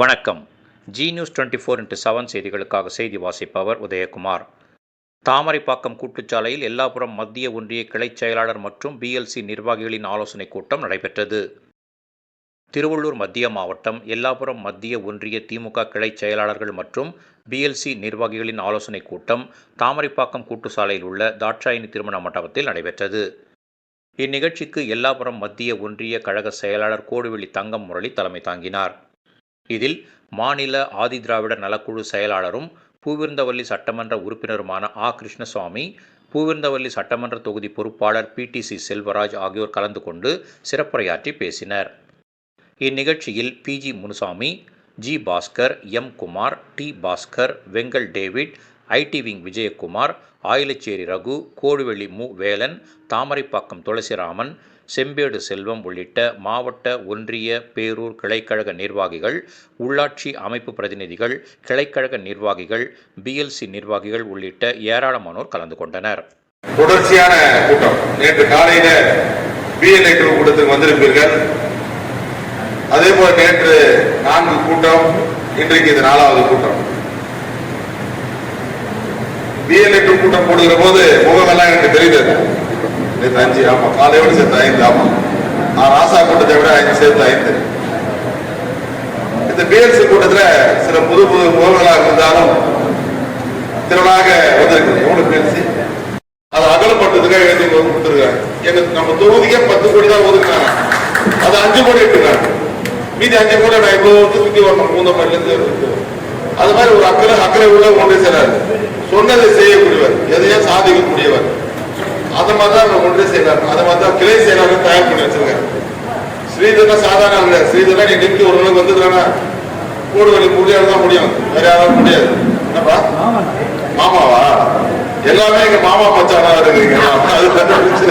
வணக்கம். G news 24x7 செய்திகளுக்காக செய்தி வாசிப்பவர் உதயகுமார். தாமரைப்பாக்கம் கூட்டுச்சாலையில் எல்லாபுரம் மத்திய ஒன்றிய கிளைச் செயலாளர் மற்றும் பிஎல்சி நிர்வாகிகளின் ஆலோசனைக் கூட்டம் நடைபெற்றது. திருவள்ளூர் மத்திய மாவட்டம் எல்லாபுரம் மத்திய ஒன்றிய திமுக கிளைச் செயலாளர்கள் மற்றும் பிஎல்சி நிர்வாகிகளின் ஆலோசனைக் கூட்டம் தாமரைப்பாக்கம் கூட்டுச்சாலையில் உள்ள தாட்சாயினி திருமண மண்டபத்தில் நடைபெற்றது. இந்நிகழ்ச்சிக்கு எல்லாபுரம் மத்திய ஒன்றிய கழக செயலாளர் கோடுவெளி தங்கம் முரளி தலைமை தாங்கினார். இதில் மாநில ஆதிதிராவிடர் நலக்குழு செயலாளரும் பூவிருந்தவல்லி சட்டமன்ற உறுப்பினருமான கிருஷ்ணசுவாமி, பூவிருந்தவல்லி சட்டமன்ற தொகுதி பொறுப்பாளர் PTC செல்வராஜ் ஆகியோர் கலந்து கொண்டு சிறப்புரையாற்றி பேசினர். இந்நிகழ்ச்சியில் PG Munusamy, G Bhaskar, M Kumar, T Bhaskar, Vengal David, IT wing Vijayakumar, Ayilacheri Raghu, Koduveli மு வேலன், தாமரைப்பாக்கம் துளசிராமன், செம்பேடு செல்வம் உள்ளிட்ட மாவட்ட, ஒன்றிய, பேரூர் கிளைக்கழக நிர்வாகிகள், உள்ளாட்சி அமைப்பு பிரதிநிதிகள், கிளைக்கழக நிர்வாகிகள், BLC நிர்வாகிகள் உள்ளிட்ட ஏராளமானோர் கலந்து கொண்டனர். தொடர்ச்சியான கூட்டம் நேற்று காலையில BLA கூட்டத்துக்கு வந்திருப்பீர்கள். அதே போல நேற்று 4 கூட்டம், இன்றைக்கு இது 4வது கூட்டம். BLA கூட்டம் போடுகிற போது முகமெல்லாம் எனக்கு தெரியுது. 5 ஆமா, காலையோடு சேர்த்து 5 ஆமா, ராசா கூட்டத்தை விட 5 சேர்த்து 5. இந்த BLC கூட்டத்துல சில புது முகங்களாக இருந்தாலும் திரளாக வந்திருக்கு. எவ்வளவு BLC அதை அகலப்பட்டதுக்காக எழுதி கொடுத்துருக்காங்க. எனக்கு நம்ம தொகுதிக்கே 10 கோடி தான் ஒதுக்குறாங்க, அது 5 கோடி எடுத்துக்கிறாங்க. மீதி 5 கோடி நான் இப்போ சுத்தி வரணும். பூந்தமல்லிருந்து அது மாதிரி ஒரு அக்கறை உள்ள ஒன்றிய செயலாளர் சொன்னதை செய்யக்கூடியவர், எதையும் சாதிக்கக்கூடியவர். அந்த மாதிரிதான் ஒன்றிய செயலாளர், அதை மாதிரி தான் கிளை செயலாளர் தயார் பண்ணி வச்சிருக்காரு. ஸ்ரீதரன் சாதாரண இல்லை. ஸ்ரீதரன் நீ நிறுத்தி ஒரு நாளுக்கு வந்துடுறானா கோடுவெளி முடியாது தான் முடியும், வேற யாராலும் முடியாது. என்னப்பா மாமாவா? எல்லாமே எங்க மாமா மச்சானா இருக்குங்க. அது கண்டுபிடிச்சு